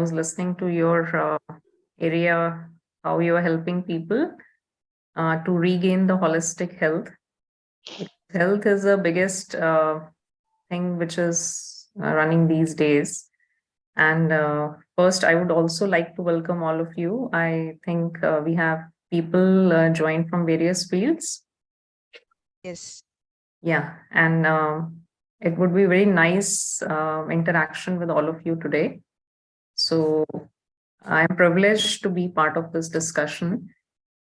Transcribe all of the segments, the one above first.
was listening to your area, how you are helping people to regain the holistic health. Health is the biggest thing which is running these days. And first, I would also like to welcome all of you. I think we have people joined from various fields. Yes. Yeah, and it would be very nice interaction with all of you today. So I'm privileged to be part of this discussion.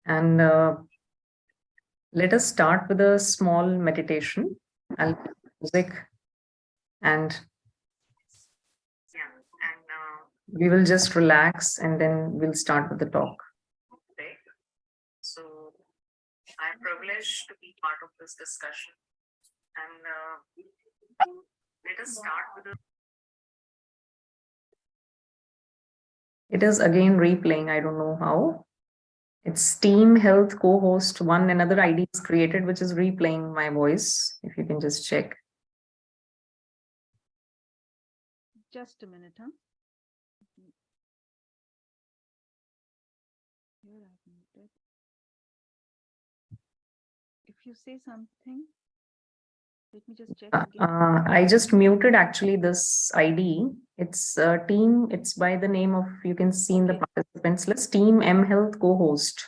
And let us start with a small meditation. I'll play music and we will just relax and then we'll start with the talk. Okay. So I'm privileged to be part of this discussion. And let us start with the. It is again replaying. I don't know how. It's Team Health co-host. Another ID is created, which is replaying my voice. If you can just check. Just a minute, huh? If you say something, let me just check again. I just muted actually this ID. It's a team. It's by the name of, you can see in the participants list, Team mHealth co-host.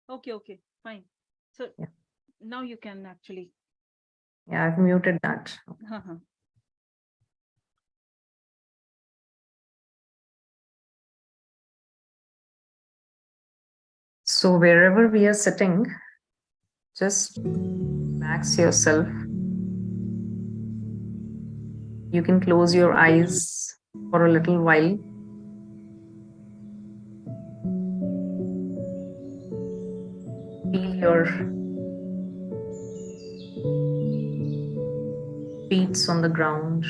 Okay, fine. So yeah. Now you can actually. Yeah, I've muted that. So wherever we are sitting, just relax yourself. You can close your eyes for a little while. Feel your feet on the ground.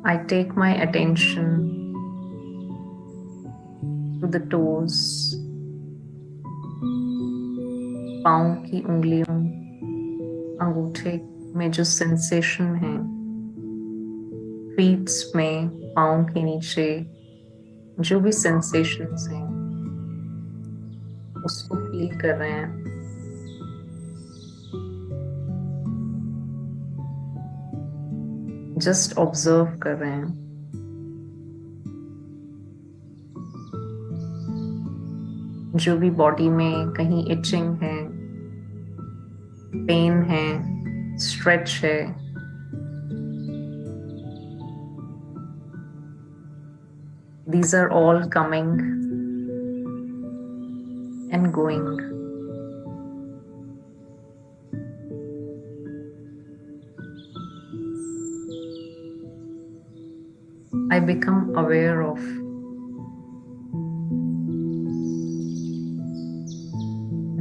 I take my attention to the toes, पाँव की उंगलियों, अंगूठे में जो sensation है, feats में, पाँव के नीचे जो भी सेंसेशंस हैं, उसको फील कर रहे हैं. जस्ट ऑब्जर्व कर रहे हैं. जो भी बॉडी में कहीं इचिंग है, पेन है, स्ट्रेच है, these are all coming and going. I become aware of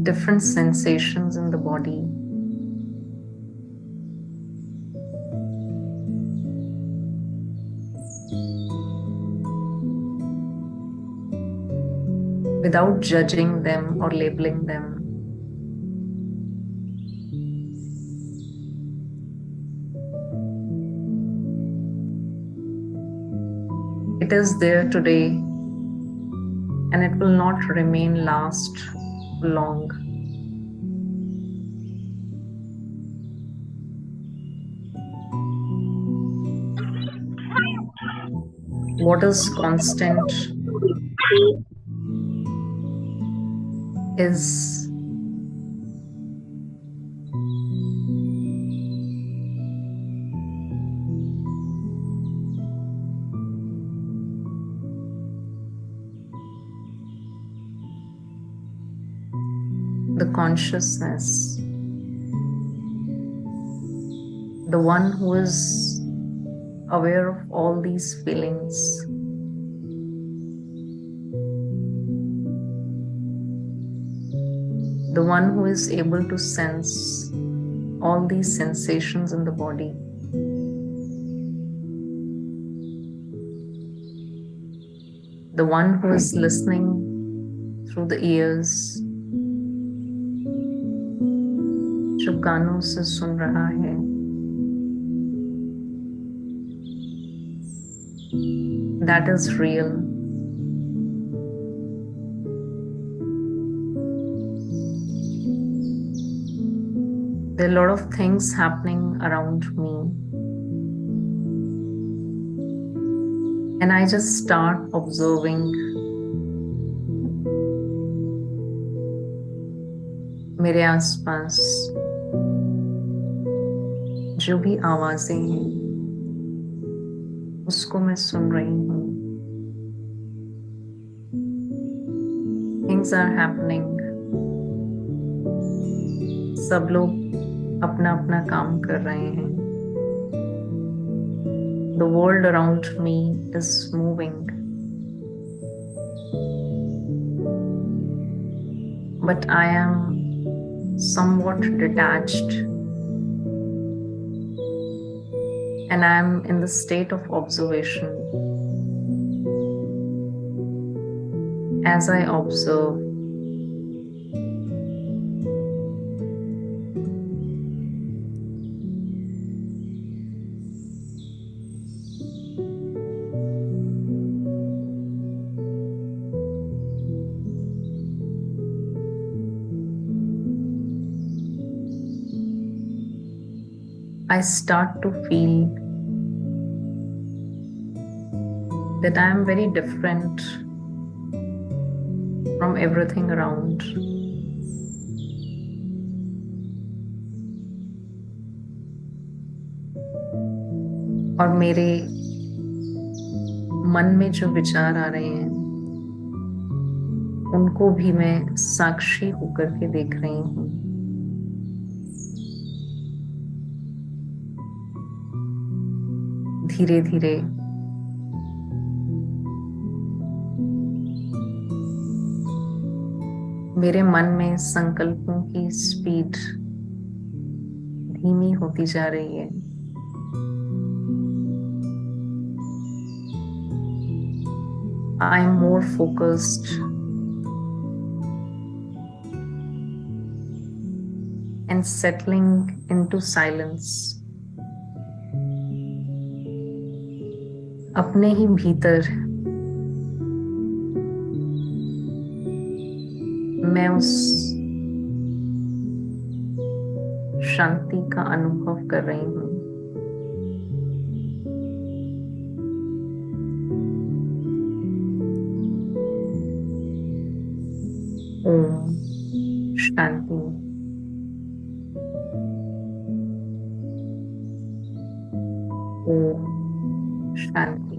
different sensations in the body. Without judging them or labeling them. It is there today and it will not remain last long. What is constant is the consciousness, the one who is aware of all these feelings. The one who is able to sense all these sensations in the body. The one who is listening through the ears, जो कानों से सुन रहा है, that is real. There are a lot of things happening around me, and I just start observing मेरे आसपास जो भी आवाजें हैं उसको मैं सुन रही हूँ. Things are happening. सब लोग अपना अपना काम कर रहे हैं. The world around me is moving. But I am somewhat detached, and I am in the state of observation. As I observe, I start to feel that I am very different from everything around. और मेरे मन में जो विचार आ रहे हैं उनको भी मैं साक्षी होकर के देख रही हूँ. धीरे धीरे मेरे मन में संकल्पों की स्पीड धीमी होती जा रही है. I am more focused and settling into silence. अपने ही भीतर मैं उस शांति का अनुभव कर रही हूँ. Om Shanti. Om Shanti.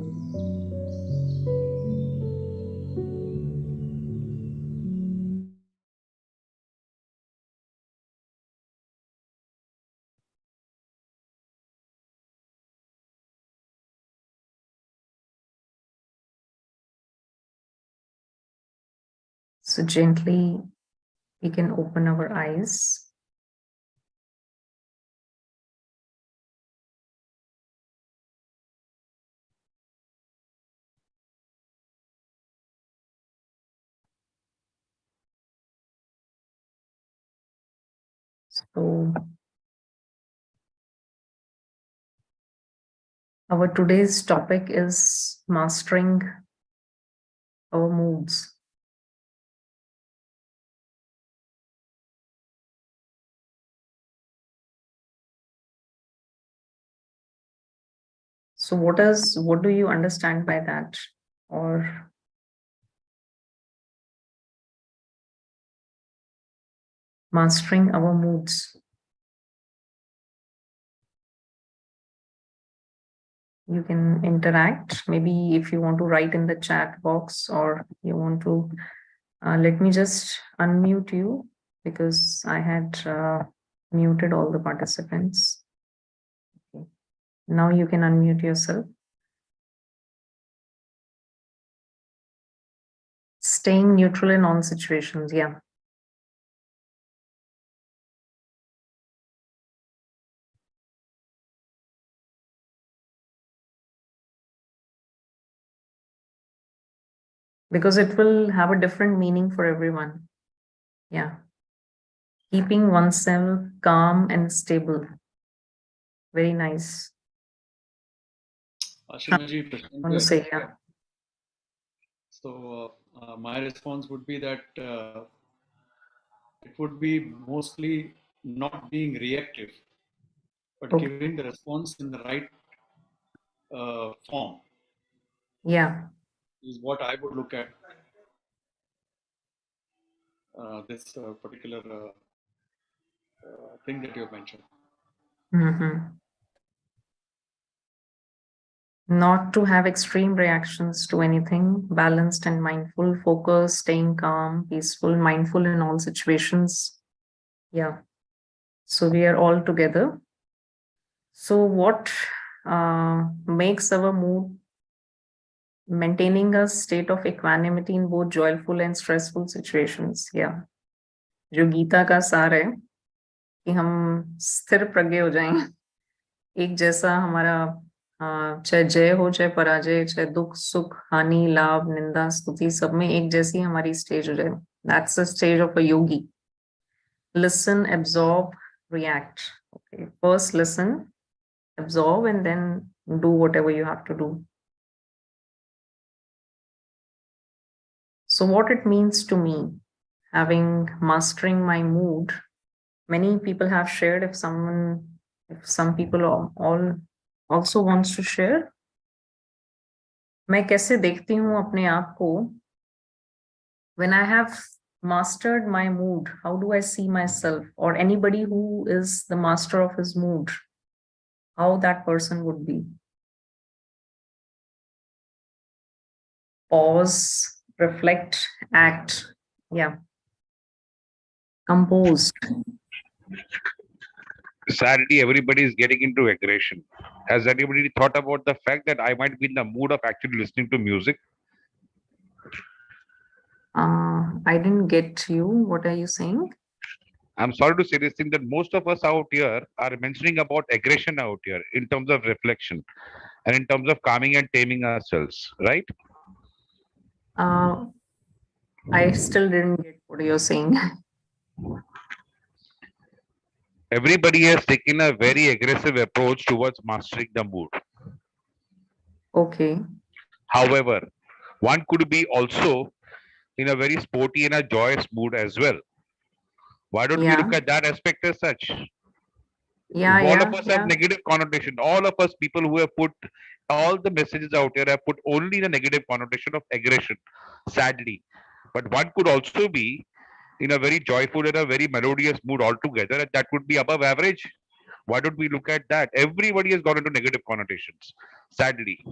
So gently we can open our eyes. So our today's topic is mastering our moods. So what do you understand by that? Or mastering our moods? You can interact. Maybe if you want to write in the chat box, or you want to, let me just unmute you because I had muted all the participants. Okay. Now you can unmute yourself. Staying neutral in all situations, yeah. Because it will have a different meaning for everyone. Yeah. Keeping oneself calm and stable. Very nice. Aashima ji, Want to say, yeah. So my response would be that it would be mostly not being reactive, but Okay. giving the response in the right form. Yeah. Is what I would look at this particular thing that you have mentioned. Not to have extreme reactions to anything, balanced and mindful, focused, staying calm, peaceful, mindful in all situations. Yeah. So we are all together. So what makes our mood maintaining a state of equanimity in both joyful and stressful situations? Yeah. जो गीता का सार है कि हम स्थिर प्रज्ञ हो जाएं, एक जैसा हमारा चाहे जय हो चाहे पराजय, चाहे दुख सुख हानि लाभ निंदा स्तुति, सब में एक जैसी हमारी स्टेज हो जाए. That's the stage of a yogi. Listen, absorb, react. Okay, first listen, absorb, and then do whatever you have to do. So what it means to me, having mastering my mood, many people have shared. If some people all also wants to share, मैं कैसे देखती हूँ अपने आप को when I have mastered my mood. How do I see myself, or anybody who is the master of his mood, how that person would be? Pause, reflect, act. Yeah. Composed. Sadly, everybody is getting into aggression. Has anybody thought about the fact that I might be in the mood of actually listening to music? I didn't get you. What are you saying? I'm sorry to say this thing that most of us out here are mentioning about aggression out here in terms of reflection and in terms of calming and taming ourselves, right? I still didn't get what you're saying. Everybody has taken a very aggressive approach towards mastering the mood. Okay. However, one could be also in a very sporty and a joyous mood as well. Why don't we look at that aspect as such? All of us have negative connotation. All of us people who have put all the messages out here have put only the negative connotation of aggression, sadly. But one could also be in a very joyful and a very melodious mood altogether, and that would be above average. Why don't we look at that? Everybody has gone into negative connotations, sadly.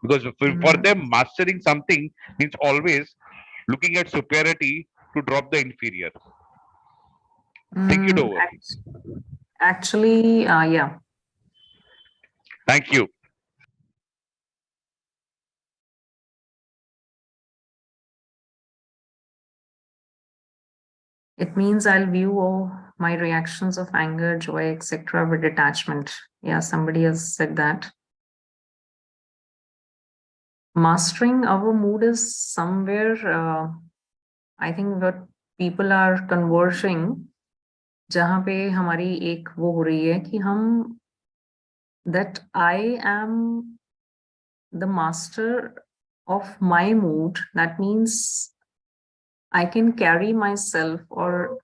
Because for them, mastering something means always looking at superiority to drop the inferior. Think it over. Actually, yeah. Thank you. It means I'll view all my reactions of anger, joy, etc. with detachment. Yeah, somebody has said that. Mastering our mood is somewhere, I think what people are converging, जहाँ पे हमारी एक वो हो रही है कि हम that I am the master of my mood. That means I can carry myself, or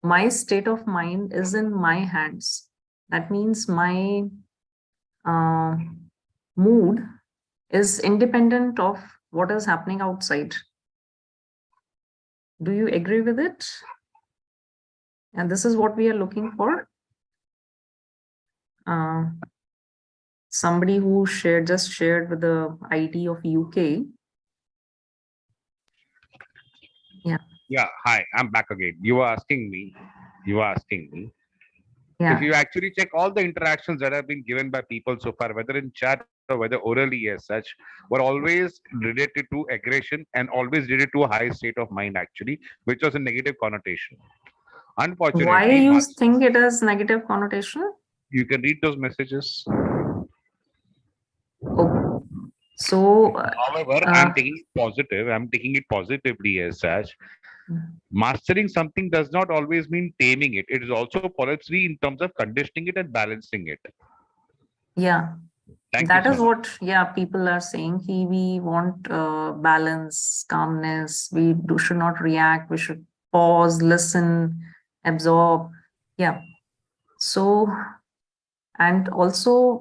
my state of mind is in my hands. That means my mood is independent of what is happening outside. Do you agree with it? And this is what we are looking for. Somebody who just shared with the ID of UK. Yeah. Yeah. Hi, I'm back again. You were asking me. Yeah. If you actually check all the interactions that have been given by people so far, whether in chat or whether orally as such, were always related to aggression and always related to a high state of mind, actually, which was a negative connotation. Unfortunately, why you think it has negative connotation? You can read those messages. Okay. So, however, I'm taking it positive. I'm taking it positively as such. Mastering something does not always mean taming it. It is also policy in terms of conditioning it and balancing it. Yeah, Thank you that so is much. what, yeah, people are saying. We want balance, calmness. We should not react. We should pause, listen, absorb. Yeah. So, and also,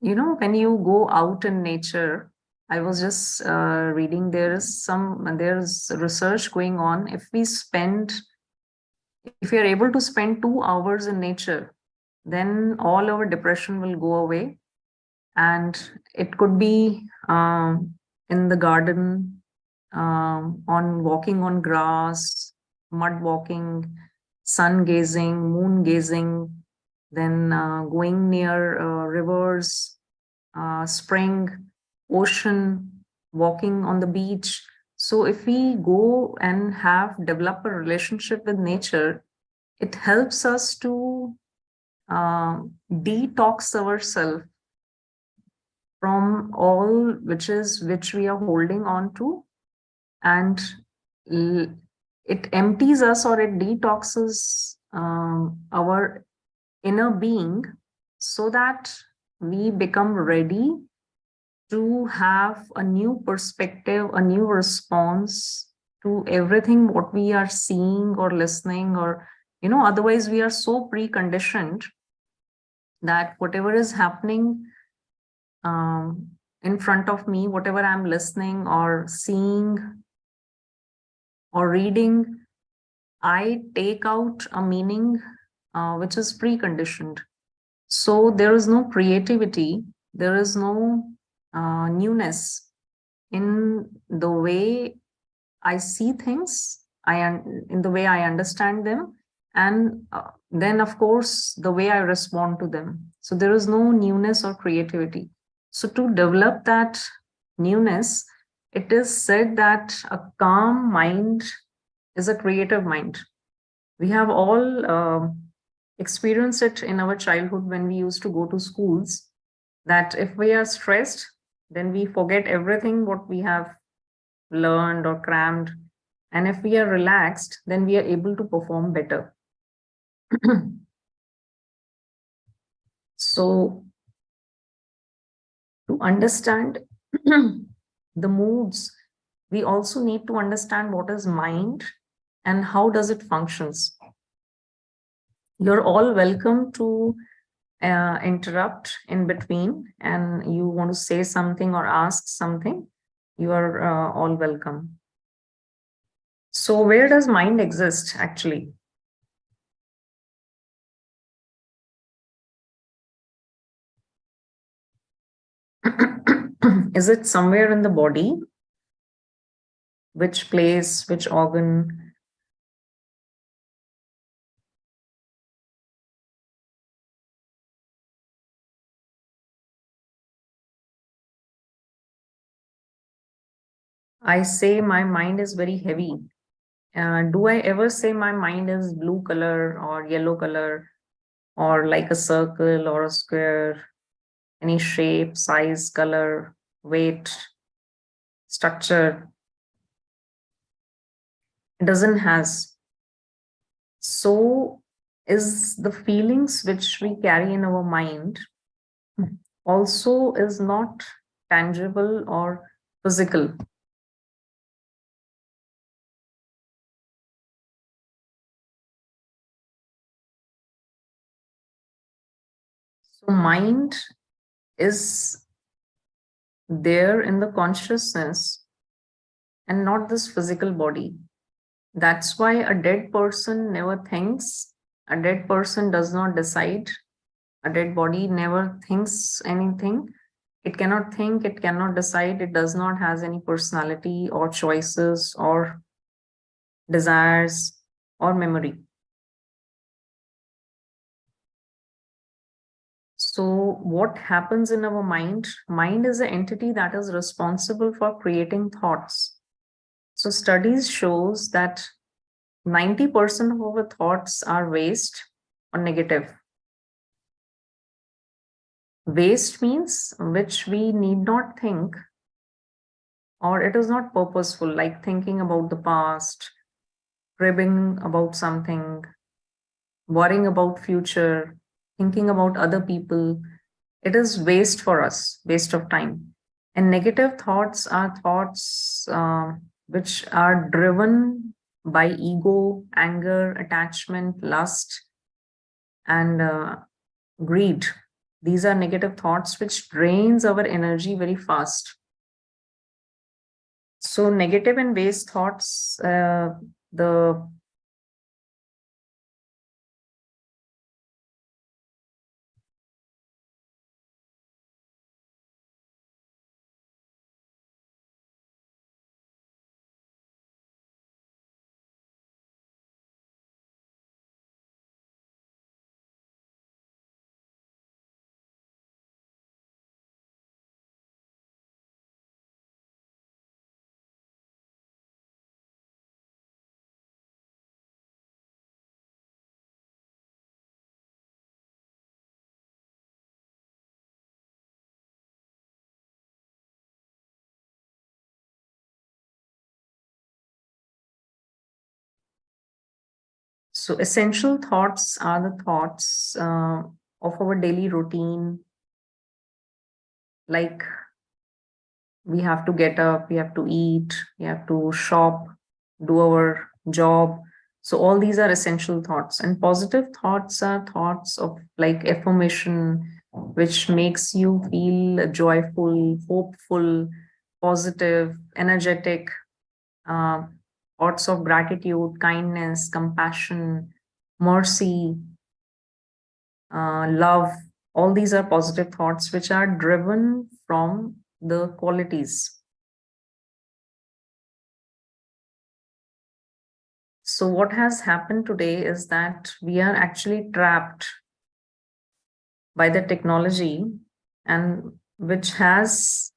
when you go out in nature, I was just reading, there's research going on. If you're able to spend 2 hours in nature, then all our depression will go away. And it could be in the garden, on walking on grass, mud walking, sun gazing, moon gazing, then going near rivers, spring, ocean, walking on the beach. So if we go and develop a relationship with nature, it helps us to detox ourselves from all which we are holding on to, and it empties us, or it detoxes our inner being, so that we become ready to have a new perspective, a new response to everything what we are seeing or listening, or otherwise we are so preconditioned that whatever is happening in front of me, whatever I'm listening or seeing or reading, I take out a meaning which is preconditioned. So there is no creativity, there is no newness in the way I see things, in the way I understand them, and then of course the way I respond to them. So there is no newness or creativity. So to develop that newness, it is said that a calm mind is a creative mind. We have all experienced it in our childhood when we used to go to schools, that if we are stressed, then we forget everything what we have learned or crammed. And if we are relaxed, then we are able to perform better. So to understand the moods, we also need to understand what is mind and how does it functions. You're all welcome to interrupt in between, and you want to say something or ask something, you are all welcome. So where does mind exist actually? Is it somewhere in the body? Which place, which organ? I say my mind is very heavy. Do I ever say my mind is blue color or yellow color, or like a circle or a square? Any shape, size, color, weight, structure? It doesn't has. So is the feelings which we carry in our mind also is not tangible or physical. So mind is there in the consciousness and not this physical body. That's why a dead person never thinks, a dead person does not decide, a dead body never thinks anything. It cannot think, it cannot decide, it does not has any personality or choices or desires or memory. So what happens in our mind? Mind is an entity that is responsible for creating thoughts. So studies shows that 90% of our thoughts are waste or negative. Waste means which we need not think, or it is not purposeful, like thinking about the past, cribbing about something, worrying about future, thinking about other people, it is waste for us, waste of time. And negative thoughts are thoughts which are driven by ego, anger, attachment, lust, and greed. These are negative thoughts which drains our energy very fast. So negative and waste thoughts, the So essential thoughts are the thoughts of our daily routine, like we have to get up, we have to eat, we have to shop, do our job. So all these are essential thoughts. And positive thoughts are thoughts of like affirmation, which makes you feel joyful, hopeful, positive, energetic, uh, thoughts of gratitude, kindness, compassion, mercy, love. All these are positive thoughts which are driven from the qualities. So what has happened today is that we are actually trapped by the technology, and which has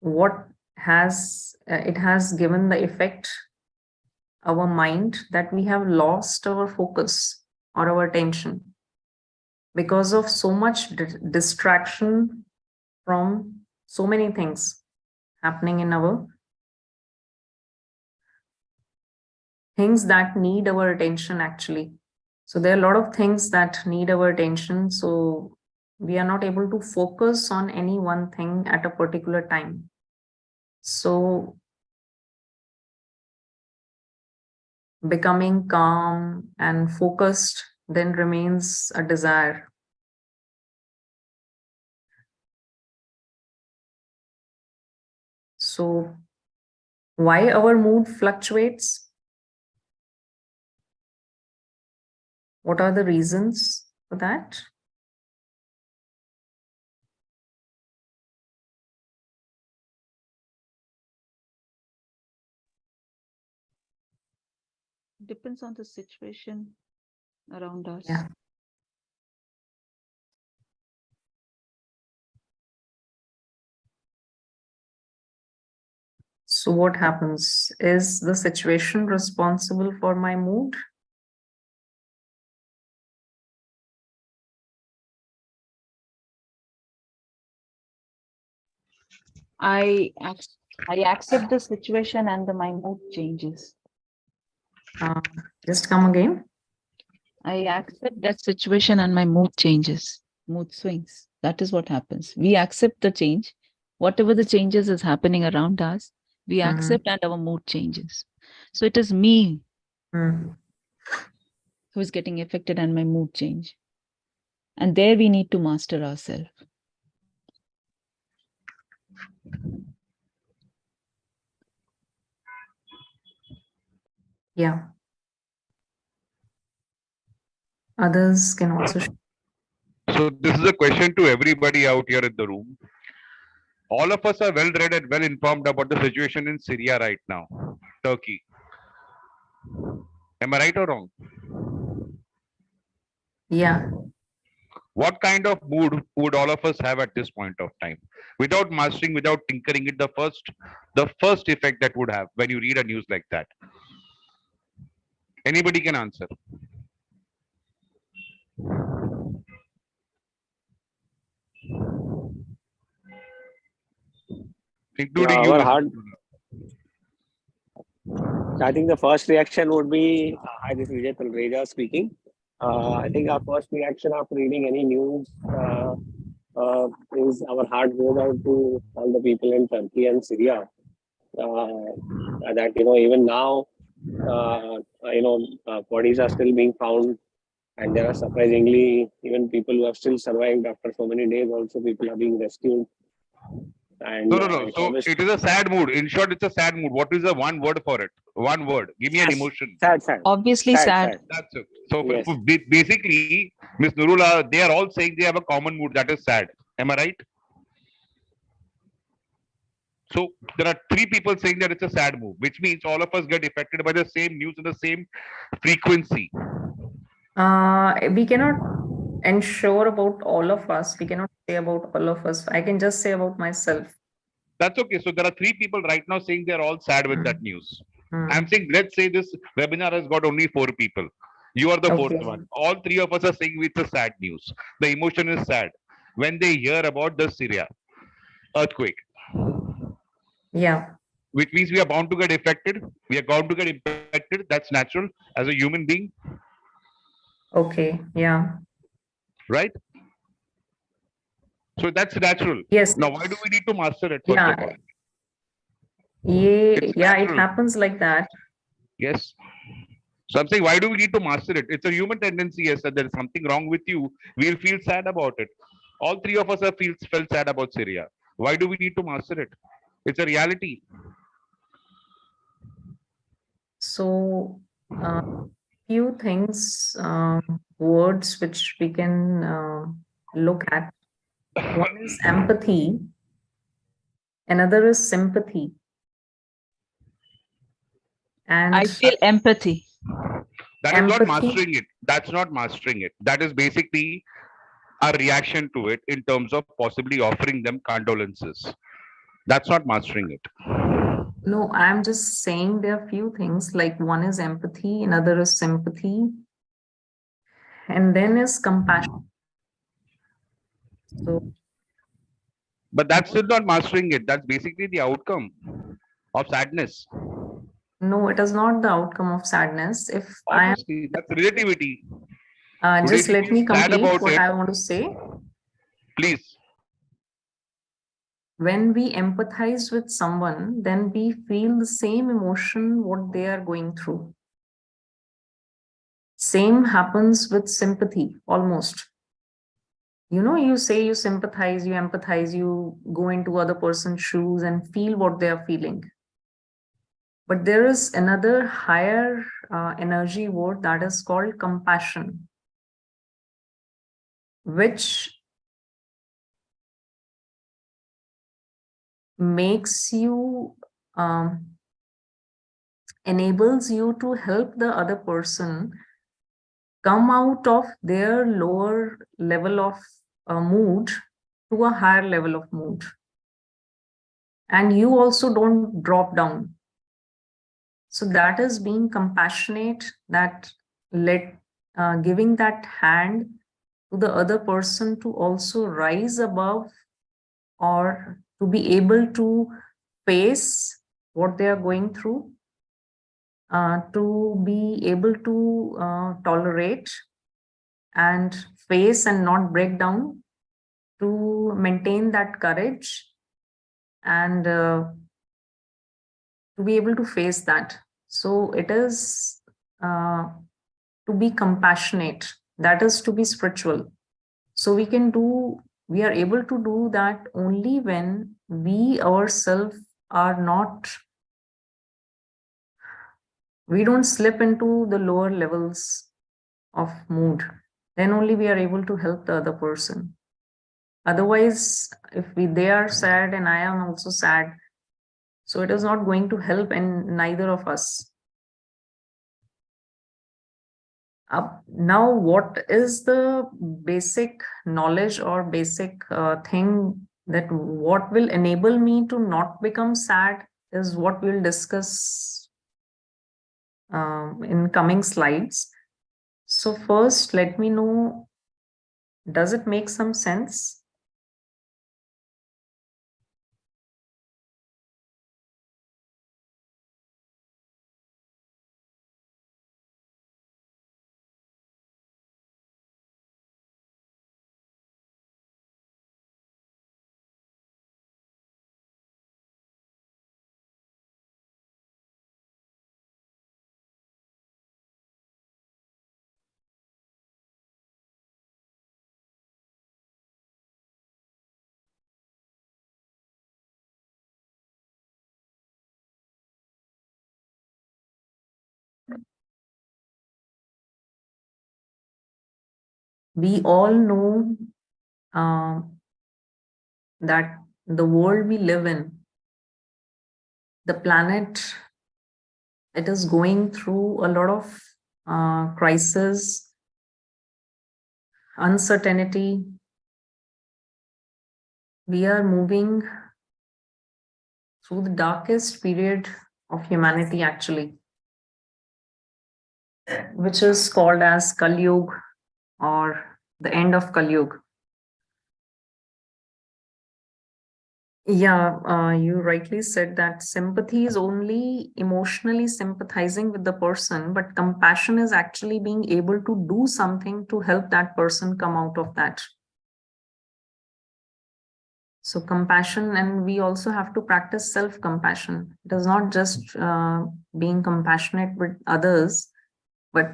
what has it has given the effect our mind that we have lost our focus or our attention because of so much distraction from so many things happening in our things that need our attention actually. So there are a lot of things that need our attention. So we are not able to focus on any one thing at a particular time. So becoming calm and focused then remains a desire. So why our mood fluctuates? What are the reasons for that? Depends on the situation around us. Yeah. So what happens? Is the situation responsible for my mood? I accept the situation and my mood changes. Just come again. I accept that situation and my mood changes, mood swings. That is what happens. We accept the change. Whatever the changes is happening around us, we accept and our mood changes. So it is me who is getting affected and my mood change. And there we need to master ourselves. Yeah. Others can also. So this is a question to everybody out here in the room. All of us are well read and well informed about the situation in Syria right now, Turkey. Am I right or wrong? Yeah. What kind of mood would all of us have at this point of time? Without mastering, without tinkering it, the first effect that would have when you read a news like that. Anybody can answer. including you, our Mr. heart. Nurula. I think the first reaction would be, hi, this is Vijay Talreja speaking. I think our first reaction after reading any news is our heart goes out to all the people in Turkey and Syria. That, even now, bodies are still being found, and there are surprisingly even people who have still survived after so many days. Also, people are being rescued. And No. it's So always it is a sad mood. In short, it's a sad mood. What is the one word for it? One word. Give me an emotion. sad. Obviously sad. That's it. So Yes. basically, Miss Nurula, they are all saying they have a common mood, that is sad. Am I right? So there are three people saying that it's a sad mood, which means all of us get affected by the same news in the same frequency. We cannot ensure about all of us. We cannot say about all of us. I can just say about myself. That's okay. So there are three people right now saying they're all sad with that news. I'm saying, let's say this webinar has got only 4 people. You are the fourth one. All three of us are saying it's a sad news. The emotion is sad when they hear about the Syria earthquake. Yeah. Which means we are bound to get affected. We are bound to get impacted. That's natural as a human being. Okay. Yeah. Right? So that's natural. Yes. Now, why do we need to master it, first of all? It happens like that. Yes. So I'm saying, why do we need to master it? It's a human tendency, yes, that there is something wrong with you. We'll feel sad about it. All three of us have felt sad about Syria. Why do we need to master it? It's a reality. So, few things, words which we can look at. One is empathy. Another is sympathy. And I feel empathy. That is not mastering it. That's not mastering it. That is basically a reaction to it in terms of possibly offering them condolences. That's not mastering it. No, I'm just saying there are few things, like one is empathy, another is sympathy, and then is compassion. So, but that's still not mastering it. That's basically the outcome of sadness. No, it is not the outcome of sadness. If obviously, that's relativity. Just let me complete what I want to say. Please. When we empathize with someone, then we feel the same emotion what they are going through. Same happens with sympathy, almost. You say you sympathize, you empathize, you go into other person's shoes and feel what they are feeling. But there is another higher energy word that is called compassion, which makes you, enables you to help the other person come out of their lower level of mood to a higher level of mood. And you also don't drop down. So that is being compassionate, that giving that hand to the other person to also rise above, or to be able to face what they are going through, to be able to tolerate and face and not break down, to maintain that courage, and to be able to face that. So it is to be compassionate, that is to be spiritual. So we are able to do that only when we ourselves are not, we don't slip into the lower levels of mood. Then only we are able to help the other person. Otherwise, if they are sad and I am also sad, so it is not going to help in neither of us. Now, what is the basic knowledge or basic thing that what will enable me to not become sad is what we'll discuss in coming slides. So first, let me know, does it make some sense? we all know that the world we live in, the planet, it is going through a lot of crisis, uncertainty. We are moving through the darkest period of humanity, actually, which is called as Kali Yuga, or the end of Kali Yuga. Yeah, you rightly said that sympathy is only emotionally sympathizing with the person, but compassion is actually being able to do something to help that person come out of that. So compassion, and we also have to practice self-compassion. It is not just being compassionate with others, but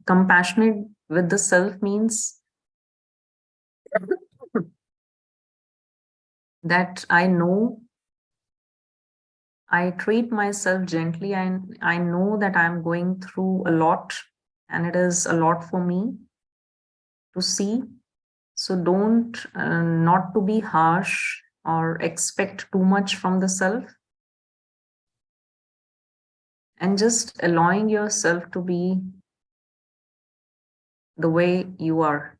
compassionate with the self means that I know, I treat myself gently, and I know that I'm going through a lot, and it is a lot for me to see. So don't not to be harsh or expect too much from the self, and just allowing yourself to be the way you are.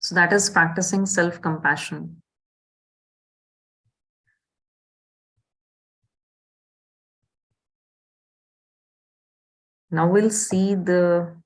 So that is practicing self-compassion. Now we'll see the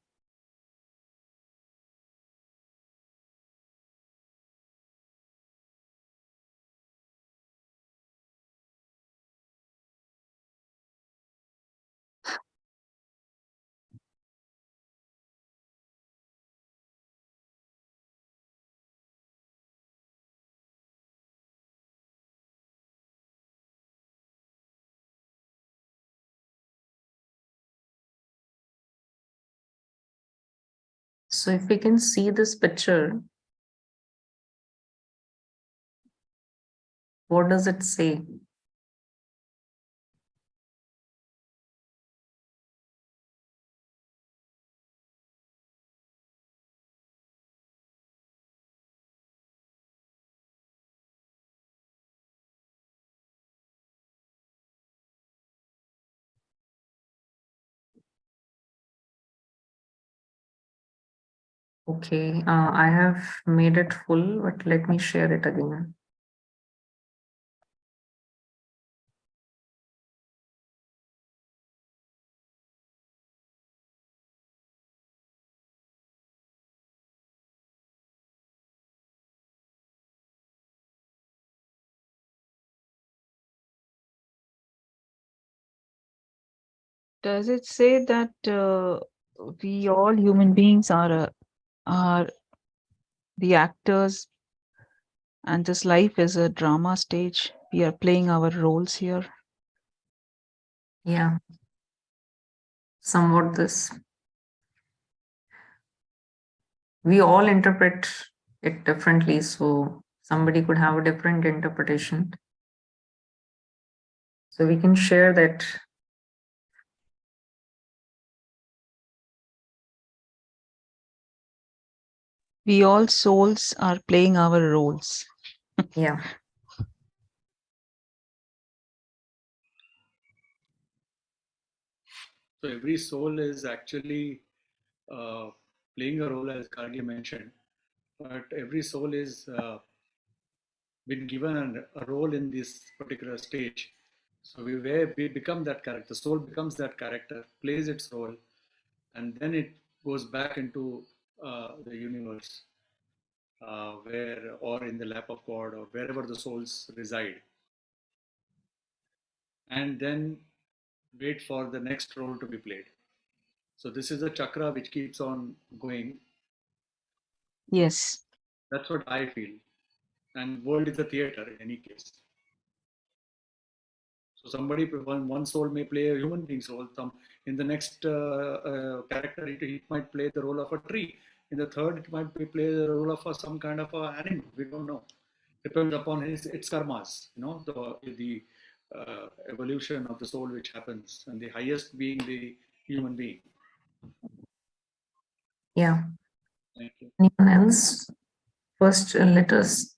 so if we can see this picture, what does it say? Okay, I have made it full, but let me share it again. Does it say that we all human beings are the actors, and this life is a drama stage? We are playing our roles here. Yeah, somewhat this. We all interpret it differently, so somebody could have a different interpretation. So we can share that. We all souls are playing our roles. Yeah. So every soul is actually playing a role, as Kargi mentioned, but every soul is been given a role in this particular stage. So we become that character. The soul becomes that character, plays its role, and then it goes back into the universe, where or in the lap of God or wherever the souls reside, and then wait for the next role to be played. So this is a chakra which keeps on going. Yes. That's what I feel. And world is a theater in any case. So somebody, one soul may play a human being soul. Some in the next character, it might play the role of a tree. In the third, it might play the role of some kind of an animal. We don't know. Depends upon its karmas. You know, the evolution of the soul which happens, and the highest being the human being. Yeah. Thank you. Anyone else? First, let us.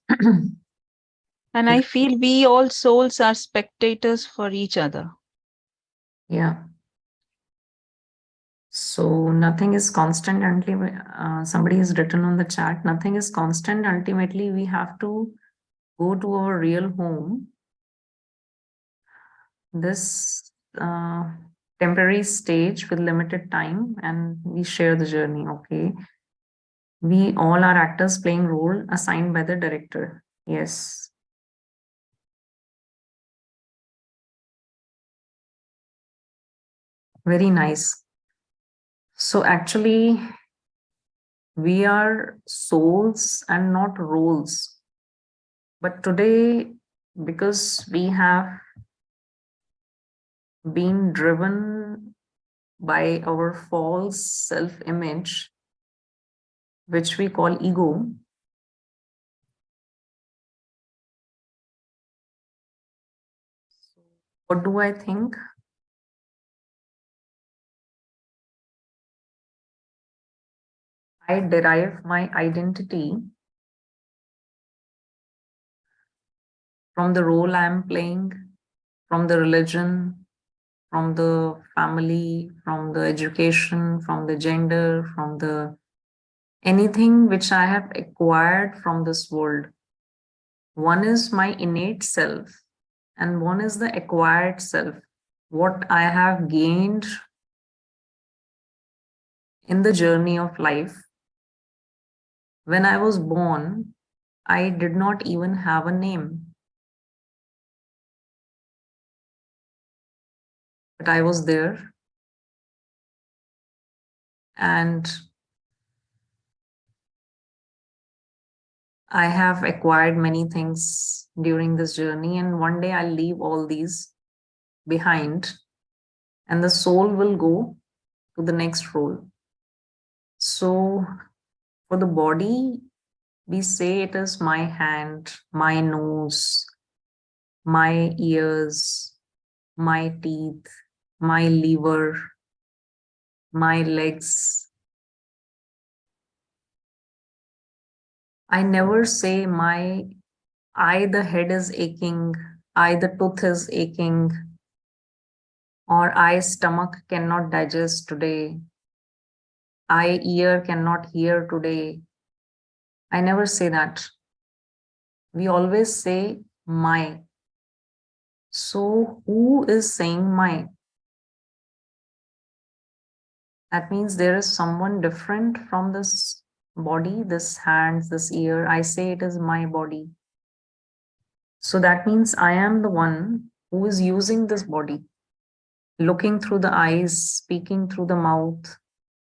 And I feel we all souls are spectators for each other. Yeah. So nothing is constant until somebody has written on the chat. Nothing is constant. Ultimately, we have to go to our real home. This temporary stage with limited time, and we share the journey. Okay. We all are actors playing role assigned by the director. Yes. Very nice. So actually, we are souls and not roles. But today, because we have been driven by our false self-image, which we call ego, what do I think? I derive my identity from the role I am playing, from the religion, from the family, from the education, from the gender, from the anything which I have acquired from this world. One is my innate self, and one is the acquired self, what I have gained in the journey of life. When I was born, I did not even have a name, but I was there. And I have acquired many things during this journey, and one day I'll leave all these behind, and the soul will go to the next role. So for the body, we say it is my hand, my nose, my ears, my teeth, my liver, my legs. I never say the head is aching, the tooth is aching, or stomach cannot digest today, ear cannot hear today. I never say that. We always say my. So who is saying my? That means there is someone different from this body, this hands, this ear. I say it is my body. So that means I am the one who is using this body, looking through the eyes, speaking through the mouth,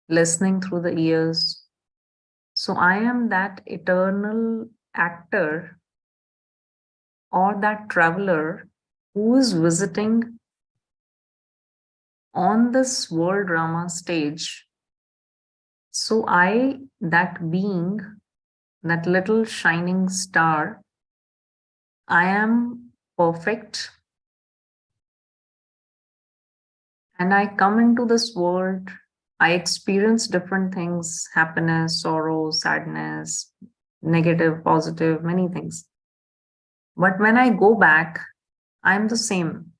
listening through the ears. So I am that eternal actor or that traveler who is visiting on this world drama stage. So I, that being, that little shining star, I am perfect. And I come into this world, I experience different things, happiness, sorrow, sadness, negative, positive, many things. But when I go back, I'm the same.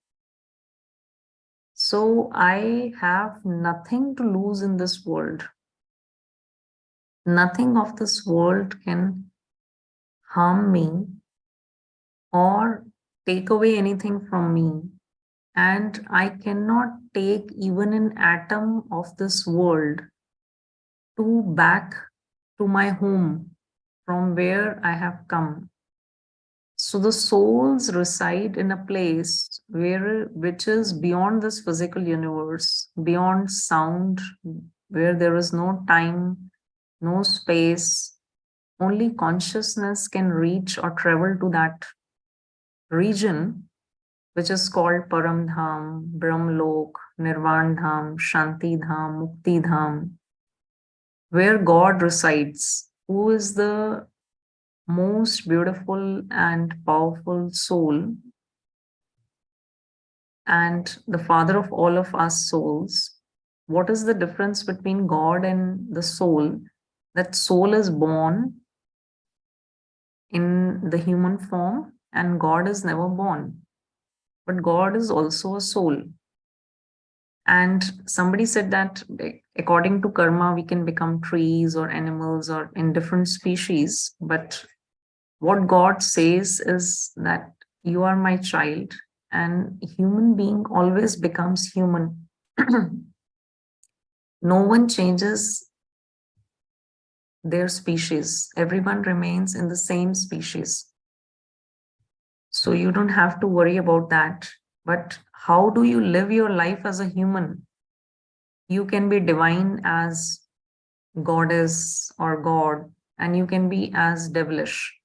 So I have nothing to lose in this world. Nothing of this world can harm me or take away anything from me. And I cannot take even an atom of this world to back to my home from where I have come. So the souls reside in a place which is beyond this physical universe, beyond sound, where there is no time, no space. Only consciousness can reach or travel to that region, which is called Param Dham, Brahmlok, Nirvan Dham, Shanti Dham, Mukti Dham, where God resides, who is the most beautiful and powerful soul and the father of all of us souls. what is the difference between God and the soul? That soul is born in the human form and God is never born. But God is also a soul. And somebody said that according to karma, we can become trees or animals or in different species. But what God says is that you are my child, and human being always becomes human. No one changes their species. Everyone remains in the same species. So you don't have to worry about that. But how do you live your life as a human? You can be divine as goddess or god, and you can be as devilish.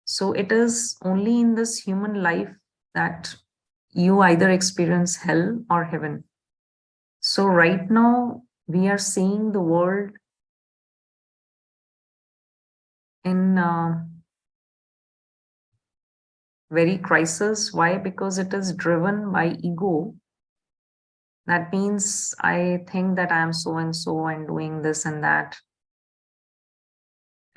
So it is only in this human life that you either experience hell or heaven. So right now we are seeing the world in very crisis. Why? Because it is driven by ego. That means I think that I am so and so and doing this and that.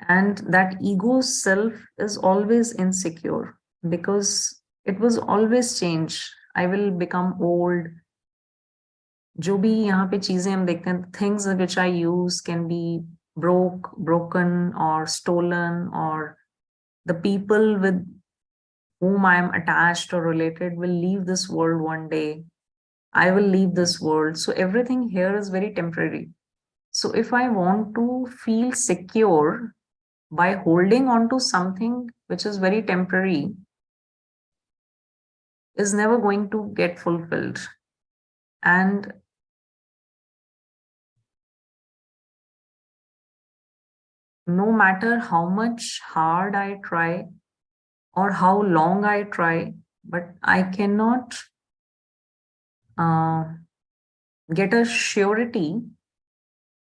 And that ego self is always insecure because it was always change. I will become old. जो भी यहाँ पे चीजें हम देखते हैं, things which I use can be broken or stolen, or the people with whom I am attached or related will leave this world one day. I will leave this world. So everything here is very temporary. So if I want to feel secure by holding on to something which is very temporary, is never going to get fulfilled. And no matter how much hard I try or how long I try, but I cannot get a surety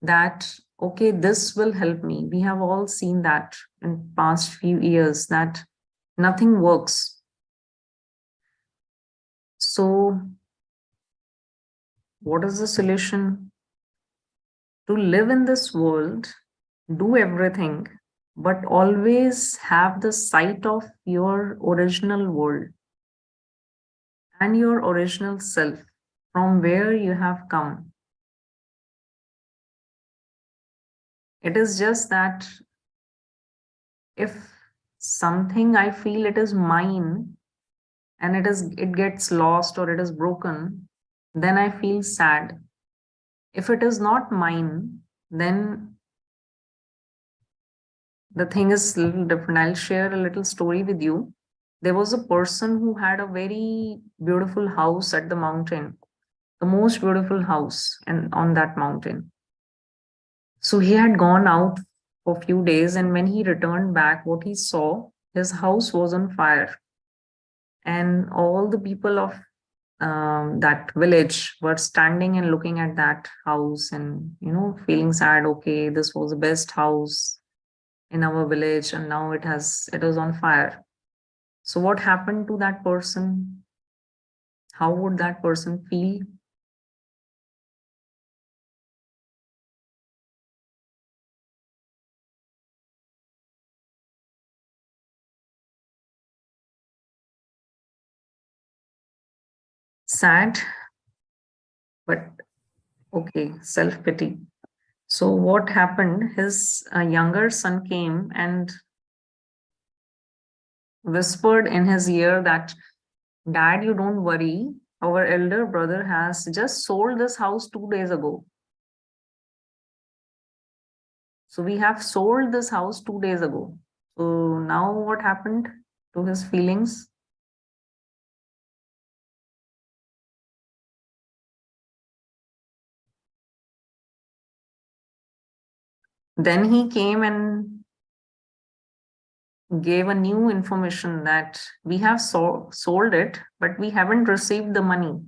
that, okay, this will help me. We have all seen that in past few years that nothing works. So what is the solution? To live in this world, do everything, but always have the sight of your original world and your original self, from where you have come. It is just that if something I feel it is mine and it gets lost or it is broken, then I feel sad. If it is not mine, then the thing is a little different. I'll share a little story with you. There was a person who had a very beautiful house at the mountain, the most beautiful house on that mountain. So he had gone out for a few days, and when he returned back, what he saw, his house was on fire. And all the people of that village were standing and looking at that house and, feeling sad. Okay, this was the best house in our village, and now it was on fire. So what happened to that person? How would that person feel? Sad, but okay, self-pity. So what happened? His younger son came and whispered in his ear that, Dad, you don't worry. Our elder brother has just sold this house 2 days ago. So we have sold this house 2 days ago. So now what happened to his feelings? Then he came and gave a new information that we have sold it, but we haven't received the money.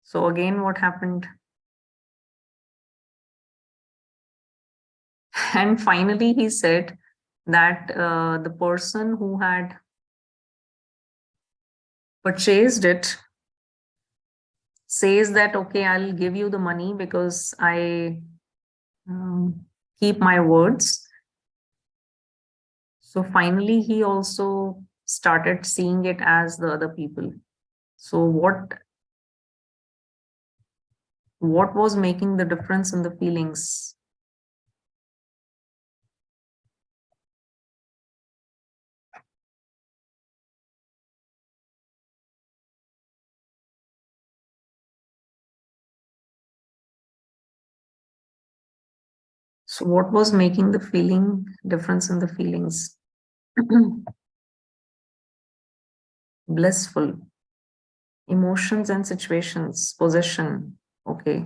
So again, what happened? And finally, he said that the person who had purchased it says that, okay, I'll give you the money because I keep my words. So finally, he also started seeing it as the other people. So what was making the difference in the feelings? So what was making the difference in the feelings? Blissful. Emotions and situations. Possession. Okay.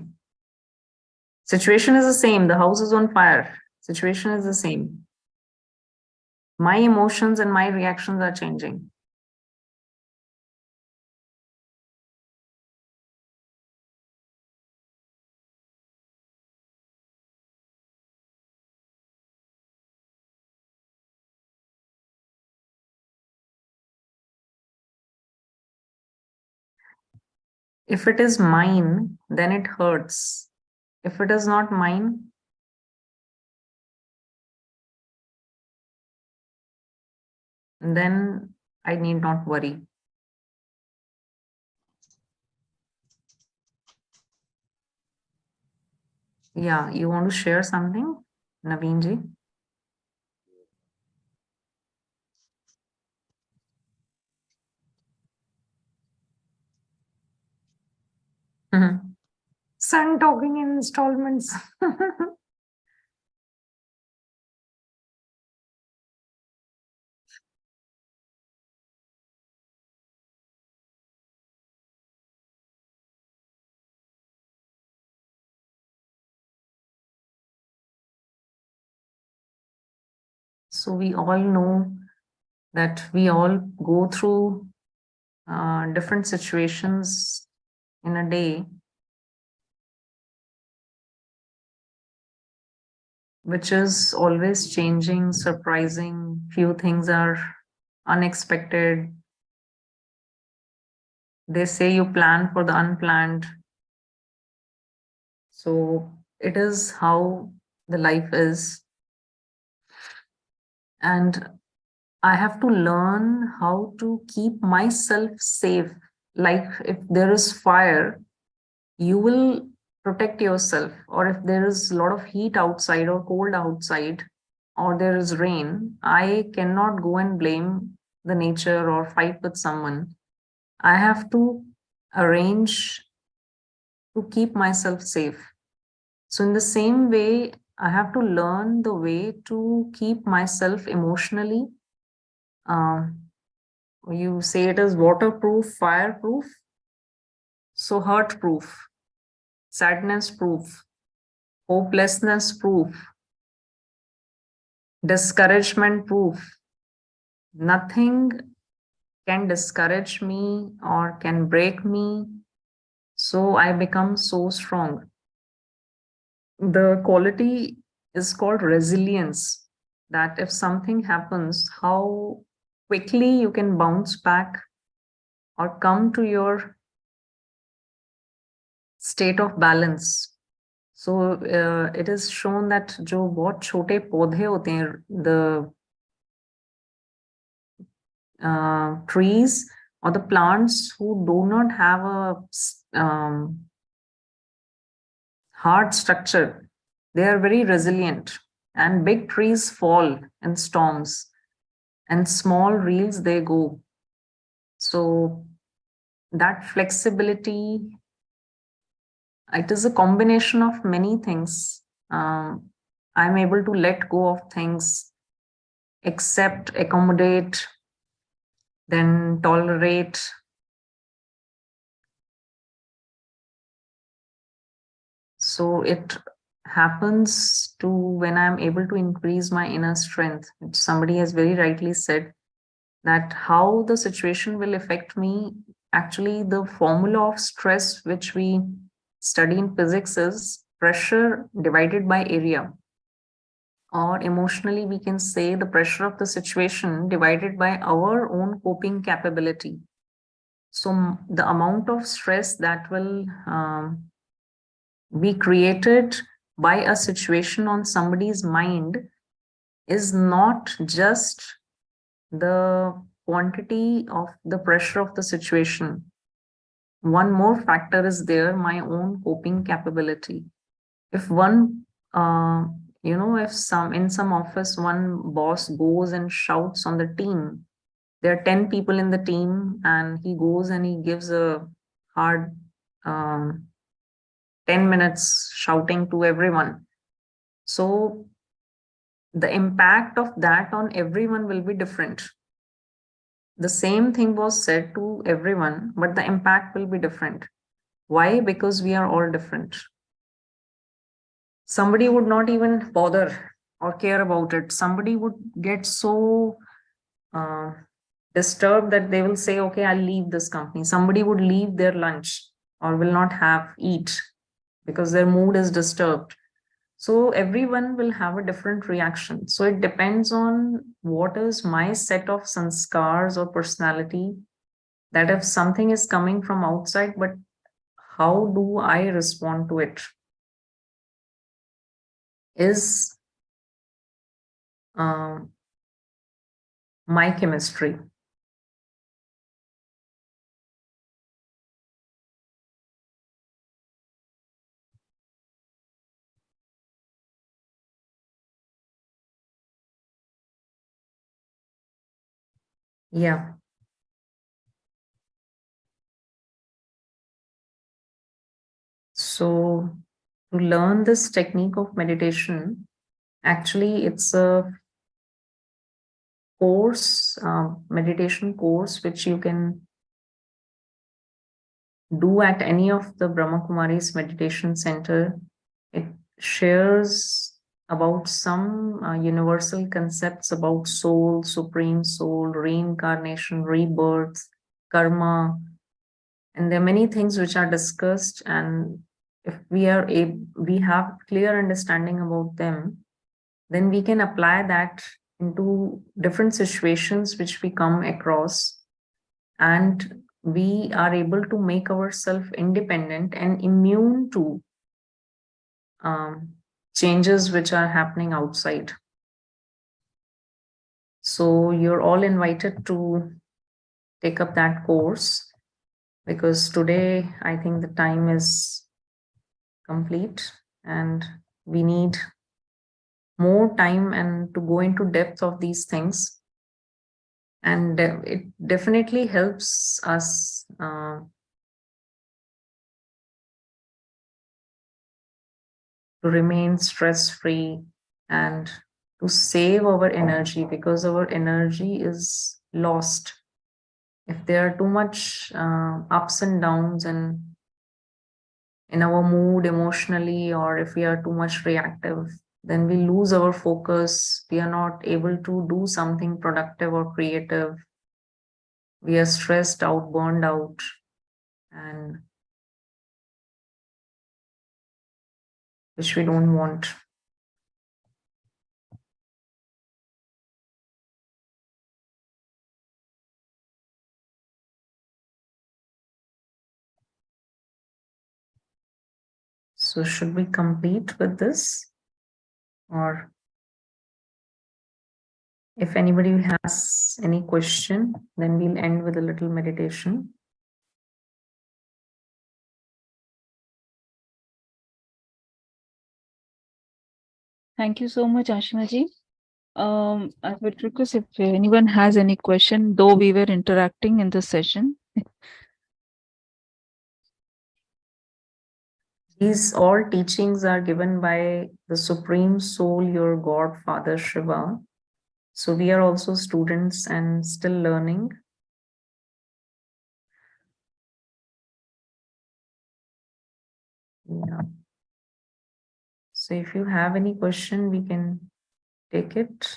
Situation is the same. The house is on fire. Situation is the same. My emotions and my reactions are changing. If it is mine, then it hurts. If it is not mine, then I need not worry. Yeah, you want to share something, Naveen ji? Son talking in installments. So we all know that we all go through different situations in a day, which is always changing, surprising. Few things are unexpected. They say you plan for the unplanned. So it is how the life is. And I have to learn how to keep myself safe. Like if there is fire, you will protect yourself. Or if there is a lot of heat outside or cold outside, or there is rain, I cannot go and blame the nature or fight with someone. I have to arrange to keep myself safe. So in the same way, I have to learn the way to keep myself emotionally. You say it is waterproof, fireproof, so hurt proof, sadness proof, hopelessness proof, discouragement proof. Nothing can discourage me or can break me. So I become so strong. The quality is called resilience, that if something happens, how quickly you can bounce back or come to your state of balance. So it is shown that जो बहुत छोटे पौधे होते हैं, the trees or the plants who do not have a hard structure, they are very resilient. And big trees fall in storms, and small reels they go. So that flexibility, it is a combination of many things. I'm able to let go of things, accept, accommodate, then tolerate. So it happens to when I'm able to increase my inner strength. Somebody has very rightly said that how the situation will affect me. Actually, the formula of stress which we study in physics is pressure divided by area. Or emotionally, we can say the pressure of the situation divided by our own coping capability. So the amount of stress that will be created by a situation on somebody's mind is not just the quantity of the pressure of the situation. One more factor is there, my own coping capability. If one, if in some office, one boss goes and shouts on the team, there are 10 people in the team, and he goes and he gives a hard 10 minutes shouting to everyone. So the impact of that on everyone will be different. The same thing was said to everyone, but the impact will be different. Why? Because we are all different. Somebody would not even bother or care about it. Somebody would get so disturbed that they will say, okay, I'll leave this company. Somebody would leave their lunch or will not eat because their mood is disturbed. So everyone will have a different reaction. So it depends on what is my set of sanskars or personality, that if something is coming from outside, but how do I respond to it is my chemistry. Yeah. So to learn this technique of meditation, actually it's a course, meditation course, which you can do at any of the Brahma Kumaris meditation center. It shares about some universal concepts about soul, supreme soul, reincarnation, rebirth, karma, and there are many things which are discussed. And if we have clear understanding about them, then we can apply that into different situations which we come across, and we are able to make ourselves independent and immune to changes which are happening outside. So you're all invited to take up that course, because today I think the time is complete and we need more time and to go into depth of these things. And it definitely helps us to remain stress-free and to save our energy, because our energy is lost. If there are too much ups and downs and in our mood emotionally, or if we are too much reactive, then we lose our focus. We are not able to do something productive or creative. We are stressed out, burned out, and which we don't want. So should we complete with this? Or if anybody has any question, then we'll end with a little meditation. Thank you so much, Aashima ji. I would request if anyone has any question, though we were interacting in the session. These all teachings are given by the Supreme Soul, your God, Father Shiva. So we are also students and still learning. Yeah. So if you have any question, we can take it.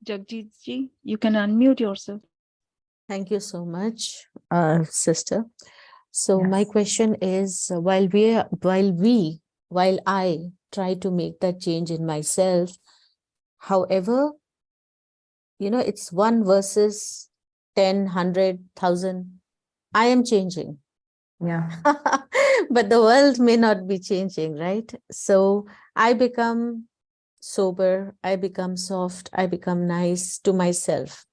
Jagjit ji, you can unmute yourself. Thank you so much, sister. So Yes. my question is, while I try to make that change in myself, however, it's one versus 10, 100, 1,000. I am changing. Yeah. But the world may not be changing, right? So I become sober, I become soft, I become nice to myself.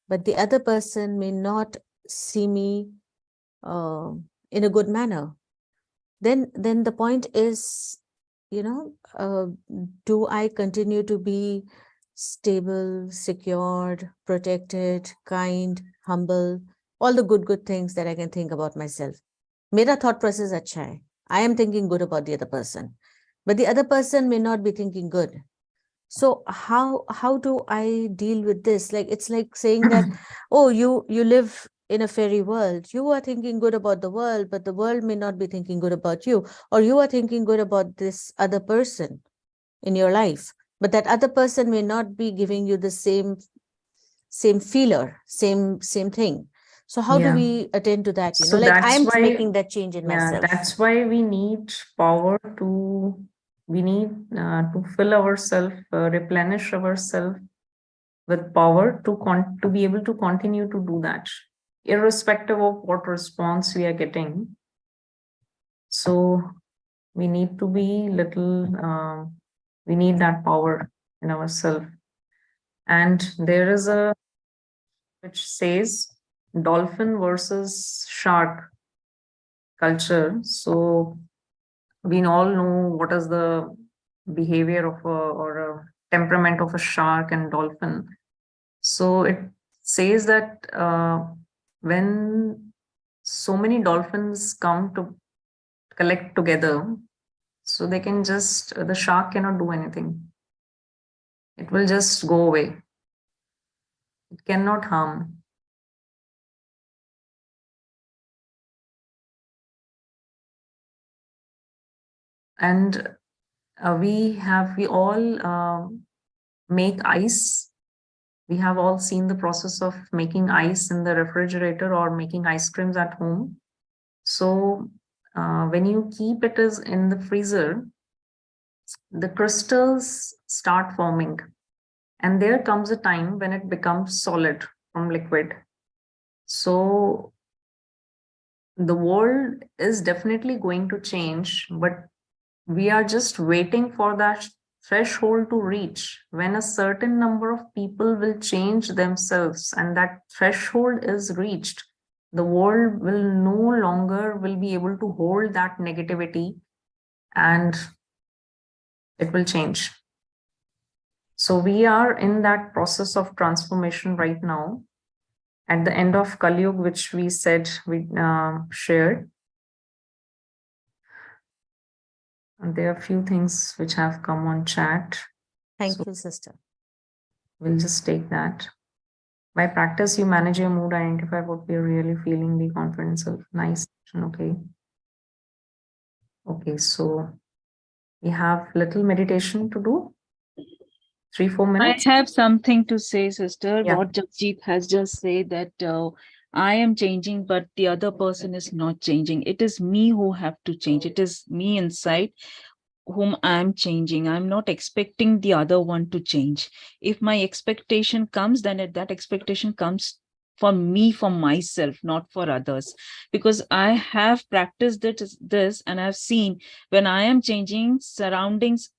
But the other person may not see me in a good manner. Then the point is, do I continue to be stable, secured, protected, kind, humble, all the good things that I can think about myself? Mera thought process acha hai. I am thinking good about the other person, but the other person may not be thinking good. So how do I deal with this? Like, it's like saying that, oh, you live in a fairy world. You are thinking good about the world, but the world may not be thinking good about you. Or you are thinking good about this other person in your life, but that other person may not be giving you the same feeler, same thing. So how do we attend to that? So Like, that's I'm why, making that change in myself. That's why we need power to, to fill ourselves, replenish ourselves with power to be able to continue to do that, irrespective of what response we are getting. So we need to be we need that power in ourselves. And there is a which says dolphin versus shark culture. So we all know what is the behavior of a temperament of a shark and dolphin. So it says that when so many dolphins come to collect together, so they can just, the shark cannot do anything. It will just go away. It cannot harm. And we all make ice. We have all seen the process of making ice in the refrigerator or making ice creams at home. So when you keep it is in the freezer, the crystals start forming, and there comes a time when it becomes solid from liquid. So the world is definitely going to change, but we are just waiting for that threshold to reach when a certain number of people will change themselves, and that threshold is reached. The world will no longer will be able to hold that negativity, and it will change. So we are in that process of transformation right now. At the end of Kali Yuga, which we said we shared, and there are a few things which have come on chat. Thank you, sister. We'll just take that. By practice, you manage your mood, identify what you're really feeling, be confident self. Nice. Okay. Okay, so we have little meditation to do. 3-4 minutes. I have something to say, sister. Yeah. What Jagjit has just said, that I am changing, but the other person is not changing. It is me who have to change. It is me inside whom I'm changing. I'm not expecting the other one to change. If my expectation comes, then that expectation comes for me, for myself, not for others. Because I have practiced this and I've seen when I am changing, surroundings,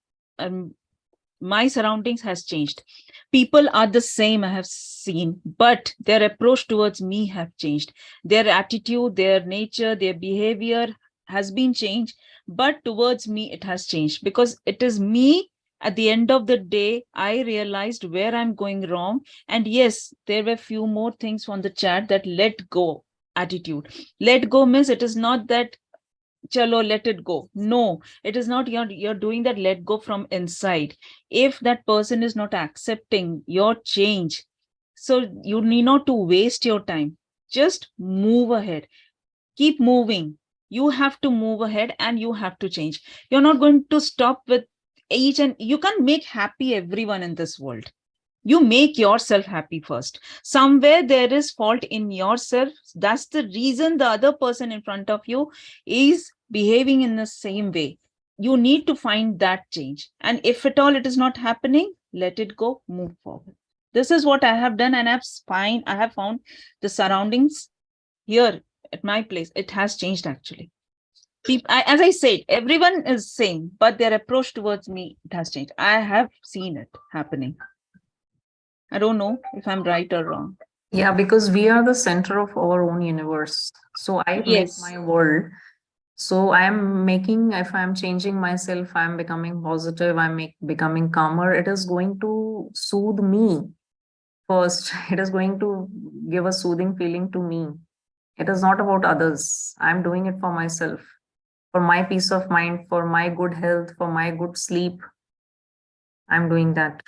my surroundings has changed. People are the same, I have seen, but their approach towards me have changed. Their attitude, their nature, their behavior has been changed, but towards me it has changed, because it is me. At the end of the day, I realized where I'm going wrong. And yes, there were few more things on the chat, that let go attitude. Let go means it is not that chalo, let it go. No, it is not. You're doing that let go from inside. If that person is not accepting your change, so you need not to waste your time. Just move ahead. Keep moving. You have to move ahead and you have to change. You're not going to stop with each, and you can't make happy everyone in this world. You make yourself happy first. Somewhere there is fault in yourself. That's the reason the other person in front of you is behaving in the same way. You need to find that change. And if at all it is not happening, let it go, move forward. This is what I have done, and I have found the surroundings here at my place. It has changed actually. As I said, everyone is same, but their approach towards me, it has changed. I have seen it happening. I don't know if I'm right or wrong. Yeah, because we are the center of our own universe. So I make my world. So if I'm changing myself, I'm becoming positive, becoming calmer, it is going to soothe me first. It is going to give a soothing feeling to me. It is not about others. I'm doing it for myself, for my peace of mind, for my good health, for my good sleep. I'm doing that.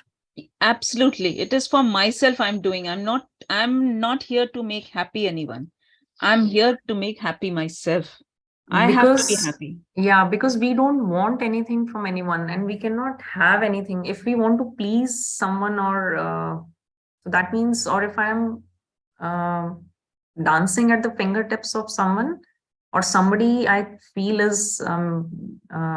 Absolutely. It is for myself I'm doing. I'm not here to make happy anyone. I'm here to make happy myself. I have to be happy. Yeah, because we don't want anything from anyone, and we cannot have anything. If we want to please someone, or so that means, or if I'm dancing at the fingertips of someone, or somebody I feel is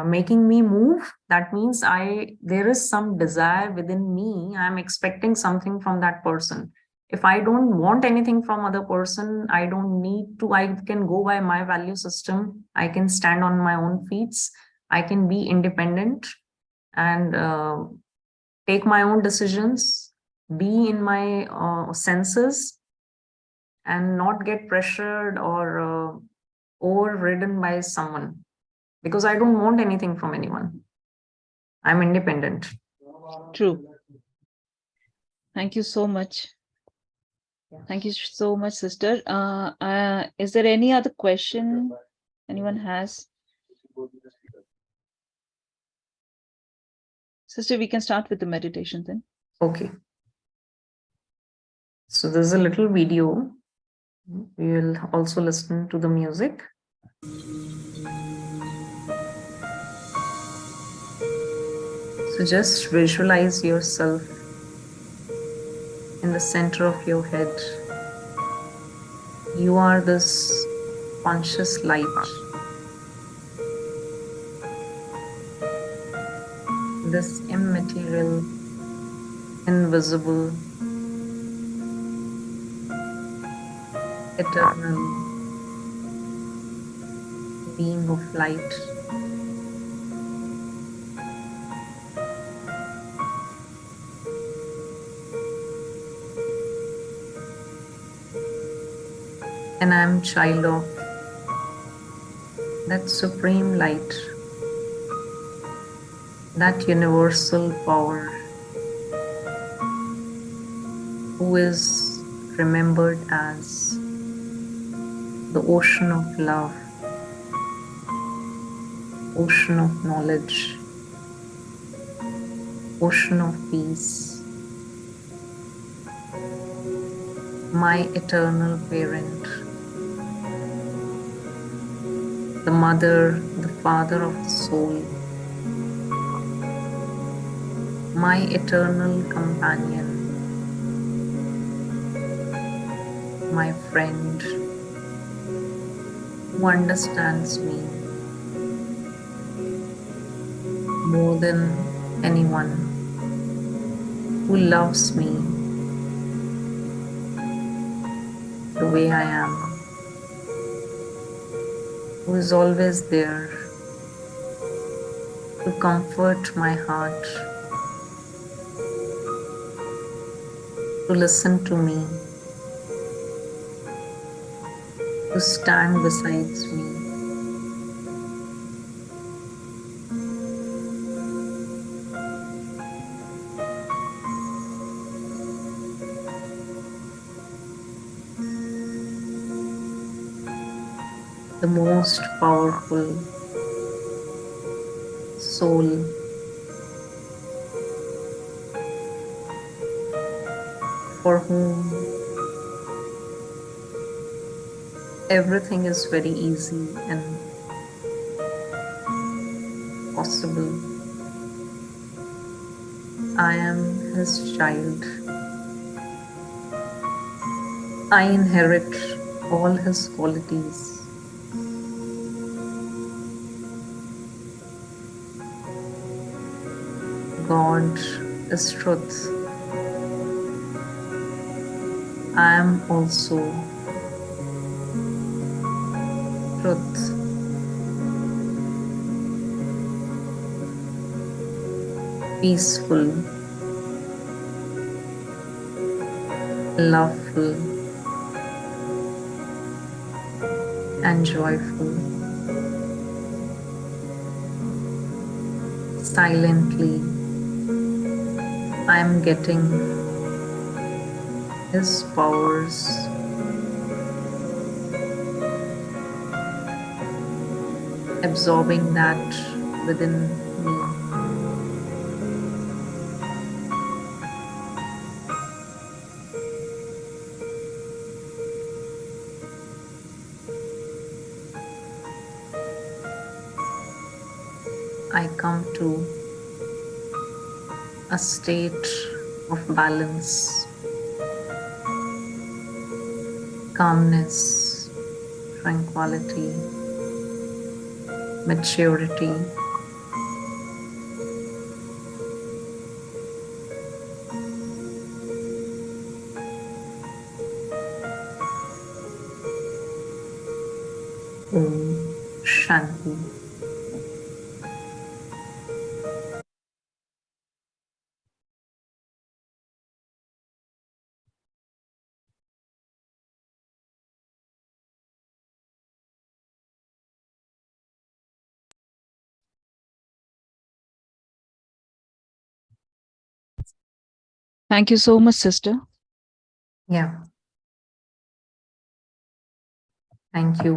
making me move, that means there is some desire within me. I'm expecting something from that person. If I don't want anything from other person, I don't need to. I can go by my value system. I can stand on my own feet. I can be independent and take my own decisions, be in my senses, and not get pressured or overridden by someone, because I don't want anything from anyone. I'm independent. True. Thank you so much. Thank you so much, sister. Is there any other question anyone has? Sister, we can start with the meditation then. Okay. So there's a little video. We will also listen to the music. So just visualize yourself in the center of your head. You are this conscious light, this immaterial, invisible, eternal being of light. And I'm child of that supreme light, that universal power, who is remembered as the ocean of love, ocean of knowledge, ocean of peace, my eternal parent, the mother, the father of the soul, my eternal companion, my friend, who understands me more than anyone, who loves me the way I am, who is always there to comfort my heart, to listen to me, to stand beside me. The most powerful soul, for whom everything is very easy and possible. I am his child. I inherit all his qualities. God is truth. I am also truth. Peaceful, loveful, and joyful. Silently, I am getting His powers, absorbing that within me. I come to a state of balance, calmness, tranquility, maturity. Om Shanti. Thank you so much, sister. Yeah. Thank you.